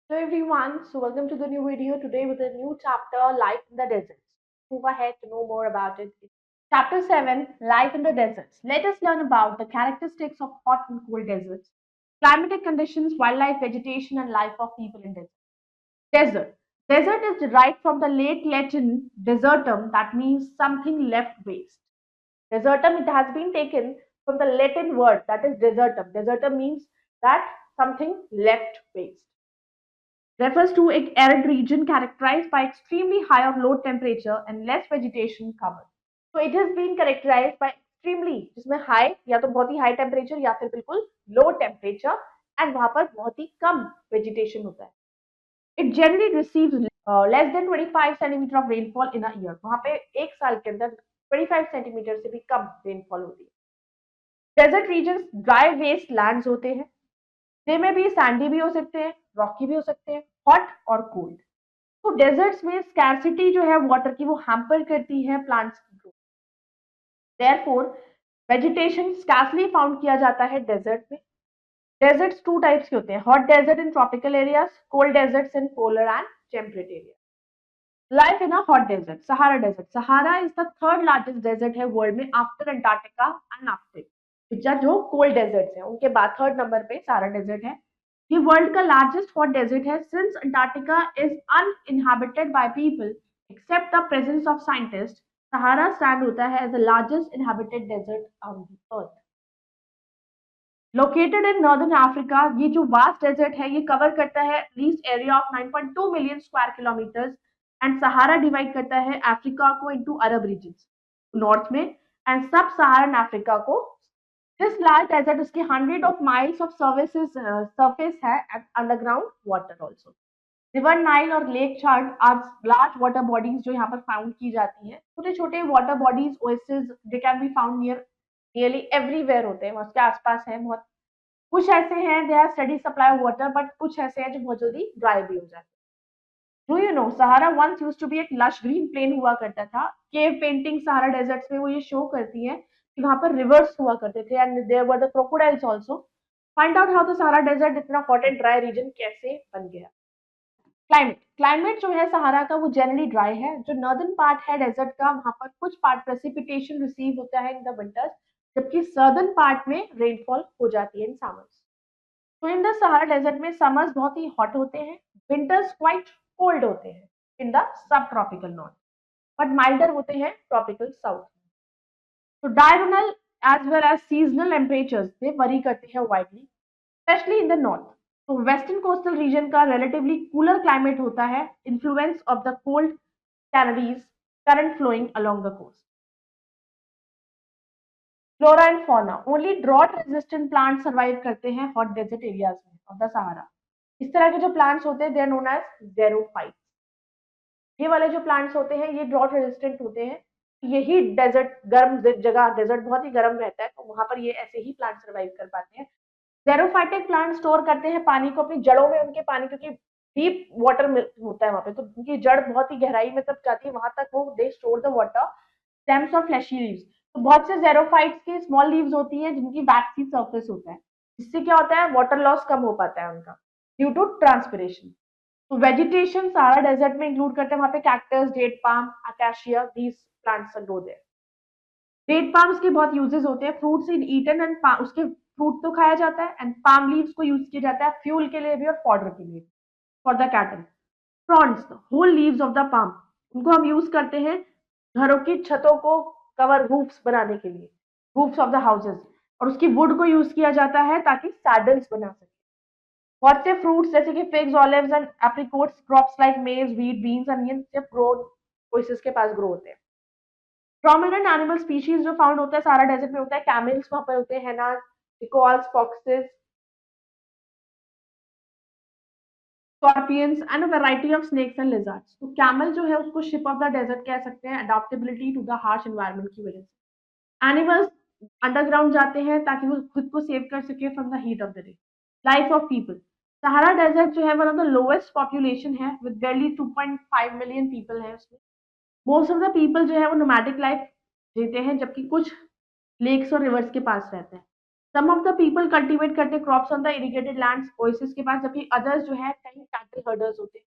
Hello everyone, so welcome to the new video today with a new chapter, Life in the Deserts. Move ahead to know more about it. Chapter 7, Life in the Deserts. Let us learn about the characteristics of hot and cold deserts, climatic conditions, wildlife, vegetation, and life of people in deserts. Desert. Desert is derived from the late Latin desertum, that means something left waste. Desertum, it has been taken from the Latin word that is desertum. Desertum means that something left waste. Refers to an arid region characterized by extremely high or low temperature and less vegetation cover. So it has been characterized by extremely, जिसमें high या तो बहुत ही high temperature या फिर बिल्कुल low temperature and वहां पर बहुत ही कम vegetation होता है. It generally receives less than 25 centimeter of rainfall in a year. वहां पे एक साल के अंदर 25 सेंटीमीटर से भी कम रेनफॉल होती है. Desert region dry waste lands होते हैं. दे में भी सैंडी भी हो सकते हैं, रॉकी भी हो सकते हैं, हॉट और कोल्ड. तो डेजर्ट्स में स्कैरसिटी जो है वाटर की वो हैम्पर करती है प्लांट्स की growth. Therefore vegetation scarcely found किया जाता है डेजर्ट में. डेजर्ट्स टू टाइप्स के होते हैं, hot desert in tropical areas, cold deserts in polar and temperate area. Life in a hot desert. Sahara desert. Sahara is the third largest desert है world में after Antarctica and Arctic. जो cold deserts हैं उनके बाद third number पे Sahara desert है. ये world का लार्जेस्ट हॉट डेजर्ट है since Antarctica is uninhabited by people except the presence of scientist. Sahara stand होता है as the largest inhabited desert on the earth. Located in northern Africa. ये जो vast desert है ये cover करता है least area of 9.2 million square kilometres and Sahara divide करता है अफ्रीका को इनटू अरब रीजन्स नॉर्थ में एंड सब सहारन अफ्रीका को. दिस लार्ज डेजर्ट उसके 100 माइल्स ऑफ सरफेस है and underground water also. River Nile और lake Chad are large water bodies जो यहाँ पर फाउंड की जाती हैं. छोटे छोटे water bodies oasis they can be found nearly everywhere होते हैं, उसके आसपास है बहुत. कुछ ऐसे हैं they are steady supply water but कुछ ऐसे हैं जो बहुत जल्दी ड्राई भी हो जाते हैं. Do you know Sahara once used to be एक लश ग्रीन प्लेन हुआ करता था. केव पेंटिंग सहारा डेजर्ट्स में वो ये शो करती है कि वहां पर रिवर्स हुआ करते थे and there were the crocodiles also. Find out how the Sahara desert इतना हॉट एंड ड्राई रीजन कैसे बन गया. क्लाइमेट. क्लाइमेट जो है सहारा का वो जनरली ड्राई है. जो नॉर्दर्न पार्ट है डेजर्ट का वहां पर कुछ पार्ट प्रेसिपिटेशन रिसीव होता है इन द विंटर्स, जबकि सर्दर्न पार्ट में रेनफॉल हो जाती है इन समर्स. तो इन द सहारा डेजर्ट में समर्स बहुत ही हॉट होते हैं, विंटर्स क्वाइट कोल्ड होते हैं in the subtropical north, but milder होते हैं ट्रॉपिकल साउथ. तो diurnal as well as seasonal temperatures they vary करते हैं widely especially in the north. तो वेस्टर्न कोस्टल रीजन का रिलेटिवली कूलर क्लाइमेट होता है, influence of the cold Canaries current flowing along the coast. Flora and fauna. Only drought resistant plant survive करते हैं hot desert areas में of the Sahara. इस तरह के जो प्लांट्स होते हैं they are known as xerophyte. ये वाले जो प्लांट्स होते हैं ये ड्रॉट रेजिस्टेंट होते हैं. यही डेजर्ट गर्म जगह, डेजर्ट बहुत ही गर्म रहता है तो वहां पर ये ऐसे ही प्लांट सर्वाइव कर पाते हैं. जेरोफाइटिक प्लांट स्टोर करते हैं पानी को अपनी जड़ों में. उनके पानी क्योंकि डीप वाटर होता है वहां पे तो उनकी जड़ बहुत ही गहराई में तक जाती है, वहां तक वो they store the water. Stems और फ्लैशी लीव्स. तो बहुत से जेरोफाइट्स की स्मॉल लीव्स होती हैं जिनकी वैक्सी सरफेस होता है. इससे क्या होता है वाटर लॉस कम हो पाता है उनका ड्यू टू ट्रांसपिरेशन. तो वेजिटेशन सहारा डेजर्ट में इंक्लूड करते हैं वहां पे cactus, date palm, acacia, these plants grow there. Date palms के बहुत यूजेस होते हैं. फ्रूट्स इन ईटन एंड उसके फ्रूट तो खाया जाता है एंड पाम लीव्स को यूज किया जाता है फ्यूल के लिए भी और फॉडर के लिए for the cattle. Fronds whole leaves of the palm, उनको हम यूज करते हैं घरों की छतों को कवर रूफ्स बनाने के लिए, रूफ्स ऑफ द हाउसेस. और उसकी वुड को यूज किया जाता है ताकि सैडल्स बना सके. बहुत से फ्रूट्स जैसे कि figs, olives and apricots, crops like मेज, व्हीट, बीन्स, अनियन सिर्फ ग्रो ओएसिस के पास ग्रो होते हैं. प्रोमिनेंट एनिमल स्पीशीज जो फाउंड होता है सारा डेजर्ट में होता है. कैमल्स वहां पर होते हैं, hyenas, equals, foxes, scorpions and a variety of snakes and lizards. तो कैमल जो है उसको शिप ऑफ द डेजर्ट कह सकते हैं adaptability to the harsh environment की वजह से. एनिमल्स अंडरग्राउंड जाते हैं ताकि वो खुद को सेव कर सके from the heat of the day. Life of people. Sahara desert जो है one of the lowest population है विद barely 2.5 मिलियन पीपल है उसमें. मोस्ट ऑफ द पीपल जो है वो नोमैडिक लाइफ जीते हैं जबकि कुछ लेक्स और रिवर्स के पास रहते हैं. सम ऑफ द पीपल कल्टीवेट करते crops on the irrigated lands oasis के पास, जबकि अदर्स जो है कहीं कैटल हर्डर्स होते हैं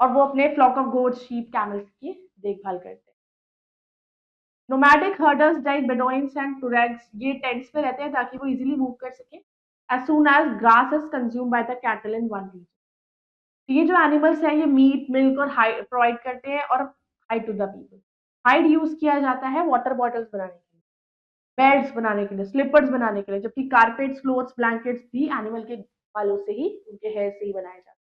और वो अपने flock of goats, sheep, camels की देखभाल करते हैं। Nomadic herders like Bedouins and Tuaregs ये टेंट्स पे रहते हैं ताकि वो इजीली मूव कर सके as soon as grass is consume by the cattle in one region. तो ये जो एनिमल्स हैं ये मीट, मिल्क और हाइड प्रोवाइड करते हैं और hide to the people. Hide use किया जाता है वाटर बॉटल्स बनाने के लिए, बेड्स बनाने के लिए, स्लीपर्स बनाने के लिए, जबकि कारपेट्स, क्लोथ्स, ब्लैंकेट्स भी एनिमल के बालों से ही, उनके हेयर से ही बनाए जाते हैं।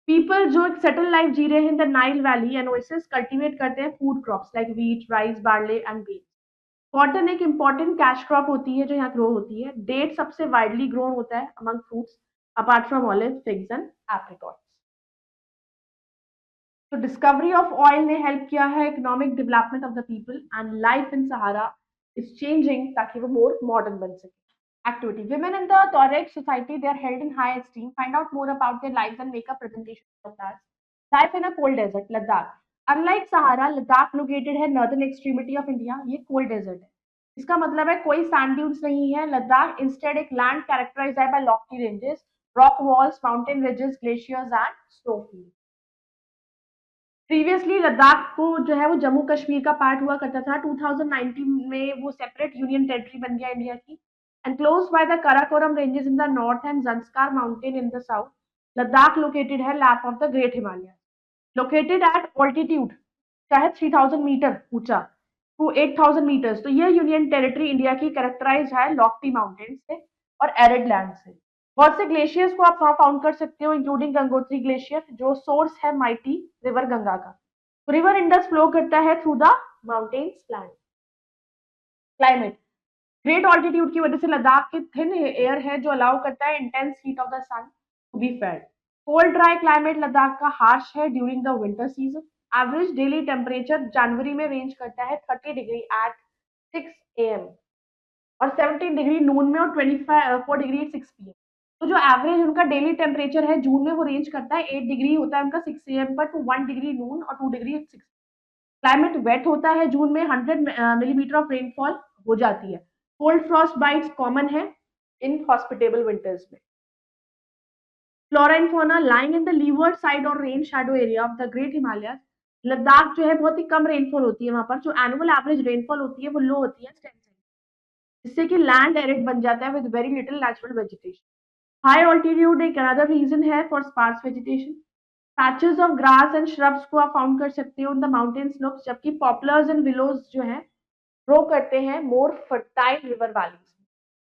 पीपल जो एक सेटल लाइफ जी रहे हैं in the Nile valley and oasis cultivate करते हैं food crops like wheat, rice, barley and beans. Cotton एक इम्पॉर्टेंट कैश क्रॉप होती है जो यहाँ ग्रो होती है। डेट सबसे वाइडली ग्रोन होता है among fruits apart from olive, figs and apricots. तो डिस्कवरी ऑफ ऑयल ने हेल्प किया है economic development of the people and life in Sahara is changing ताकि वो मोर मॉडर्न बन सके। Activity. Women in the Tuareg society, they are held in high esteem. Find out more about their lives and make a presentation of that. Life in a cold desert, Ladakh. Unlike Sahara, Ladakh located है northern extremity of India. ये cold desert है. इसका मतलब है कोई sand dunes नहीं है. Ladakh instead एक land characterized by lofty ranges, rock walls, mountain ridges, glaciers and snowfields. Previously Ladakh को जो है वो जम्मू कश्मीर का पार्ट हुआ करता था। 2019 में वो सेपरेट यूनियन टेरिटरी बन गया इंडिया की। Enclosed by the Karakoram ranges in the north and Zanskar mountain in the south, Ladakh located है lap of the great Himalaya. Located at altitude चाहे 3000 मीटर ऊंचा टू 8000 मीटर्स, तो ये यूनियन टेरिटरी इंडिया की कैरेक्टराइज है लॉफ्टी माउंटेन से और एरिड लैंड से। बहुत से ग्लेशियर्स को आप वहां फाउंड कर सकते हो, इंक्लूडिंग गंगोत्री ग्लेशियर जो सोर्स है माइटी रिवर गंगा का। तो रिवर इंडस फ्लो करता है through the mountains land. Climate, great altitude की वजह से लद्दाख की थिन एयर है जो अलाउ करता है intense heat of the sun to be felt. Cold dry climate Ladakh का हार्श है during the winter season. Average daily temperature जनवरी में रेंज करता है 30 डिग्री एट 6 AM और 17 डिग्री नून में और 24 डिग्री एट 6 PM। तो जो एवरेज उनका डेली टेम्परेचर है जून में वो रेंज करता है 8 डिग्री होता है उनका 6 AM पर टू 1 डिग्री नून और 2 डिग्री एट 6। क्लाइमेट वेट होता है, जून में 100 मिलीमीटर ऑफ रेनफॉल हो जाती है। कोल्ड फ्रॉस्ट बाइट्स कॉमन है इन हॉस्पिटेबल विंटर्स में। Flora and fauna, lying in the leeward side और rain shadow area of the great Himalayas, Ladakh जो है बहुत ही कम रेनफॉल होती है वहां पर। जो एनुअल एवरेज रेनफॉल होती है वो लो होती है 10 जिससे कि लैंड एरिड बन जाता है with very little natural vegetation. High altitude एक अनदर रीजन है for sparse vegetation. Patches of grass and shrubs को आप फाउंड कर सकते हो इन द माउंटेन स्लोप्स, जबकि पॉपुलर्स एंड विलोज जो है ग्रो करते हैं मोर फर्टाइल रिवर वैलीज में।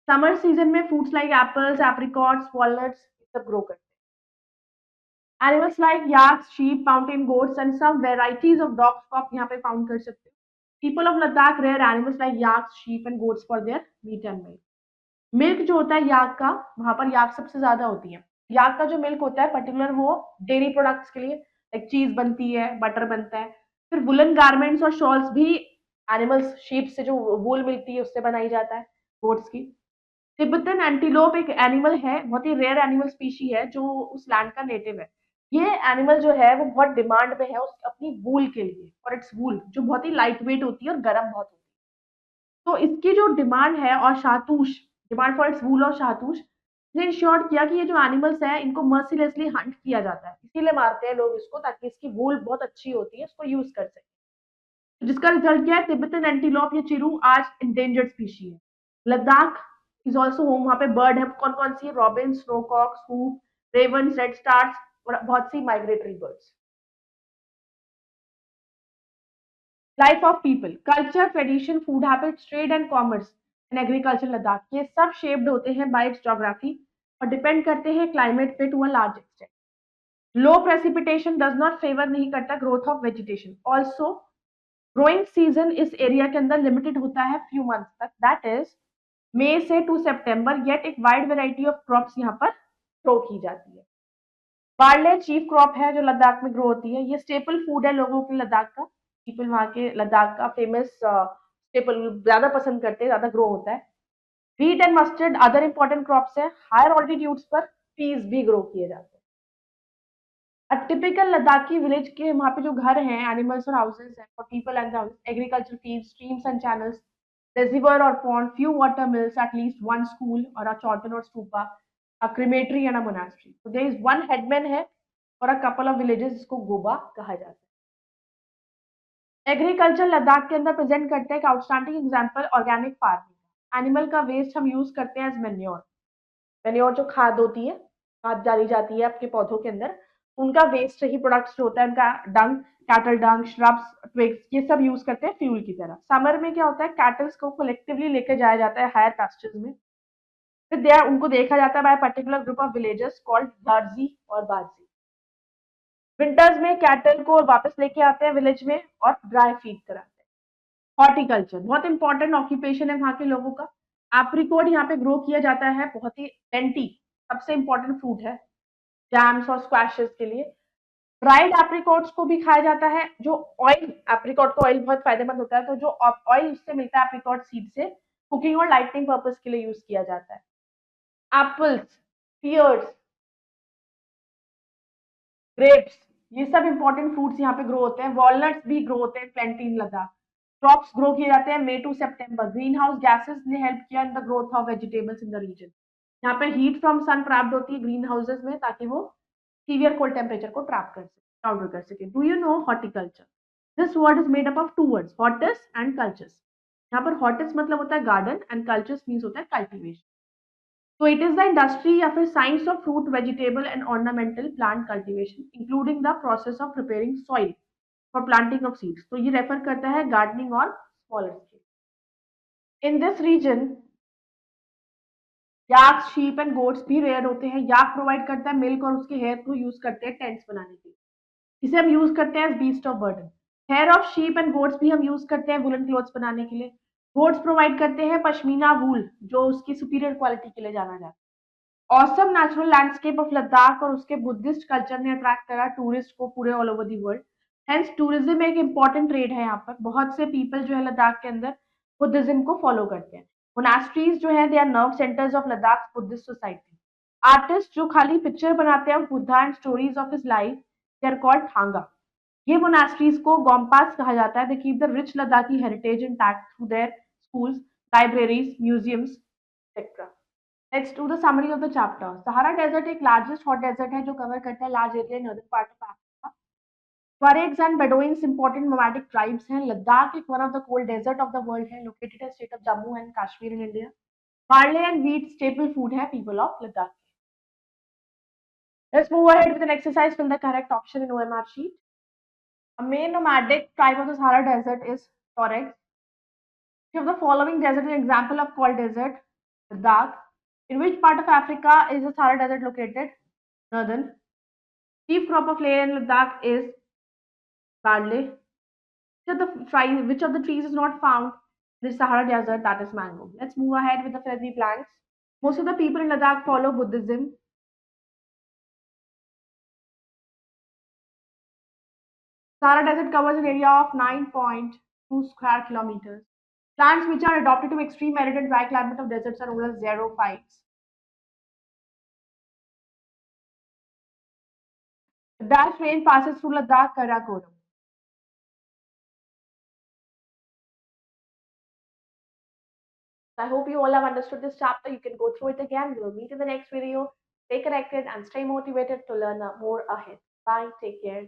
समर सीजन में fruits like apples, apricots, walnuts सब ग्रो करते हैं। Animals like yaks, sheep, mountain goats and some varieties of dogs को आप यहाँ पे फाउंड कर सकते हो। People of Ladakh rear animals like yaks, sheep and goats for their meat and milk. Milk जो होता है याक का, वहां पर याक सबसे ज्यादा होती है। याक का जो मिल्क होता है पर्टिकुलर वो डेयरी प्रोडक्ट्स के लिए, लाइक चीज बनती है, बटर बनता है। फिर वुलन गारमेंट्स और शॉल्स भी एनिमल्स, शीप से जो वूल मिलती है उससे बनाई जाता है, गोट्स की। तिब्बतन एंटीलोप एक एनिमल है, बहुत ही रेयर एनिमल स्पीशी है जो उस लैंड का नेटिव है। ये एनिमल जो है वो बहुत डिमांड में है उस अपनी वूल के लिए, और इट्स वूल जो बहुत ही लाइट वेट होती है और गर्म बहुत होती है। तो इसकी जो डिमांड है और शाहतूश, डिमांड फॉर इट्स वूल और शाहतूश ने इंश्योर किया कि ये जो एनिमल्स है इनको मर्सीलेसली हंट किया जाता है, इसीलिए मारते हैं लोग इसको ताकि इसकी वूल बहुत अच्छी होती है, इसको यूज कर सके। तो जिसका रिजल्ट क्या है, तिब्बतन एंटीलोप या चिरू आज इंडेंजर्ड स्पीशी है। लद्दाख इज ऑल्सो होम, वहां पे बर्ड है कौन कौन सी, robin, snowcock, soup, raven, redstarts और बहुत सी migratory birds. Life of people, culture, tradition, food habits, trade and commerce and agriculture Ladakh, ये सब शेप्ड होते हैं बाय इट्स ज्योग्राफी और डिपेंड करते हैं क्लाइमेट पे to a large extent. Low precipitation does not favour, नहीं करता growth of vegetation. Also growing season इस एरिया के अंदर लिमिटेड होता है फ्यू मंथ्स तक, दैट इज मई से टू सितंबर, येट एक वाइड वेराइटी ऑफ क्रॉप्स यहाँ पर ग्रो की जाती है। बार्ले चीफ क्रॉप है जो लद्दाख में ग्रो होती है, ये स्टेपल फूड है लोगों के लद्दाख का। पीपल वहाँ के लद्दाख का फेमस स्टेपल ज्यादा पसंद करते हैं, ज्यादा ग्रो होता है। Wheat and mustard other important crops है। हायर ऑल्टीट्यूड्स पर पीस भी ग्रो किए जाते हैं। टिपिकल लद्दाखी विलेज के वहाँ पे जो घर हैं, एनिमल्स और हाउसेस हैं for people and agriculture field, streams and channels, reservoir or pond, few water mills, at least one school or a chorten or stupa, a crematory and a monastery. So there is one headman है और a couple of villages जिसको गोबा कहा जाता है. Agriculture Ladakh के अंदर present करते हैं एक outstanding example organic farming. Animal का वेस्ट हम यूज करते हैं एज मेन्योर. मेन्योर जो खाद होती है, खाद डाली जाती है आपके पौधों के अंदर, उनका वेस्ट ही प्रोडक्ट्स जो होता है उनका डंग, कैटल डंग, श्रब्स, ट्विग्स, ये सब यूज करते हैं फ्यूल की तरह. समर में क्या होता है, कैटल्स को कलेक्टिवली लेकर जाया जाता है हायर पास्चर्स में. फिर देयर उनको देखा जाता है by particular group of villagers called यार्जी और बाजी. विंटर्स में कैटल को वापस लेके आते हैं विलेज में और ड्राई फीड कराते हैं. हॉर्टिकल्चर बहुत इंपॉर्टेंट ऑक्यूपेशन है वहाँ के लोगों का. एप्रिकॉट यहाँ पे ग्रो किया जाता है, बहुत ही पेंटी, सबसे इंपॉर्टेंट फ्रूट है जैम्स और स्क्वैशेस के लिए. ड्राइड एप्रिकॉट्स को भी खाया जाता है. जो ऑयल, एप्रिकॉट का ऑयल बहुत फायदेमंद होता है, तो जो ऑयल उससे मिलता है एप्रिकॉट सीड से, कुकिंग और लाइटनिंग पर्पस के लिए यूज किया जाता है. एप्पल्स, पियर्स, ग्रेप्स, ये सब इंपॉर्टेंट फ्रूट्स यहाँ पे ग्रो होते हैं. वॉलनट्स भी ग्रो होते हैं plenty in Ladakh. Crops grow किए जाते हैं मई टू सितंबर. ग्रीन हाउस गैसेस ने हेल्प किया in the growth of vegetables in the region. यहाँ पे हीट फ्रॉम सन ट्रैप्ड होती है ग्रीन हाउसेज में, ताकि वो सीवियर कोल्ड टेम्परेचर को ट्रैप कर सके, काउंटर कर सके. Do you know horticulture? This word is made up of two words, hortis and cultures. यहाँ पर हॉर्टिस मतलब होता है गार्डन एंड कल्चर्स मीन्स होता है cultivation. So it is the industry या फिर science of fruit, vegetable and ornamental plant cultivation, including the process of preparing soil for planting of seeds. तो ये रेफर करता है गार्डनिंग और smaller scale. In this region, yak, sheep and goats भी rare होते हैं. याक प्रोवाइड करता है मिल्क और उसके हेयर को यूज करते हैं टेंट्स बनाने के लिए. इसे हम यूज करते हैं as beast of burden. Hair of sheep and goats भी हम यूज करते हैं वुलन क्लोथ्स बनाने के लिए. गोट्स प्रोवाइड करते हैं पश्मीना वूल, जो उसकी सुपीरियर क्वालिटी के लिए जाना जाता है. Awesome natural landscape of Ladakh और उसके बुद्धिस्ट कल्चर ने अट्रैक्ट करा टूरिस्ट को पूरे all over the world. Hence tourism एक इंपॉर्टेंट ट्रेड है यहाँ पर. बहुत से पीपल जो है लद्दाख के अंदर बुद्धिज्म को फॉलो करते हैं. मोनास्ट्रीज जो है they are nerve centres of Ladakh Buddhist society. Artist जो खाली पिक्चर बनाते हैं Buddha and stories of his life, they are called thangka. ये मोनास्ट्रीज को गोम्पास कहा जाता है. They keep the rich Ladakhi heritage intact through their schools, libraries, museums etcetera. Let's do the summary of the chapter. Sahara Desert एक largest hot desert है जो cover करता है large area in northern part of Africa. Tuaregs and Bedouins important nomadic tribes हैं. Ladakh एक one of the cold desert of the world है, located in state of Jammu and Kashmir in India. Barley and wheat staple food है people of Ladakh. Let's move ahead with an exercise. Fill the correct option in OMR sheet. A main nomadic tribe of the Sahara Desert is Tuaregs. Which of the following desert is an example of cold desert? Ladakh. In which part of Africa is the Sahara Desert located? Northern. Chief crop of land in Ladakh is barley. Which of the trees is not found in the Sahara Desert? That is mango. Let's move ahead with the fuzzy blanks. Most of the people in Ladakh follow Buddhism. Sahara Desert covers an area of 9.2 square kilometers. Plants which are adapted to extreme arid and dry climate of deserts are known as xerophytes. The dash rain passes through Ladakh, Karakoram. I hope you all have understood this chapter. You can go through it again. We will meet in the next video. Stay connected and stay motivated to learn more ahead. Bye. Take care.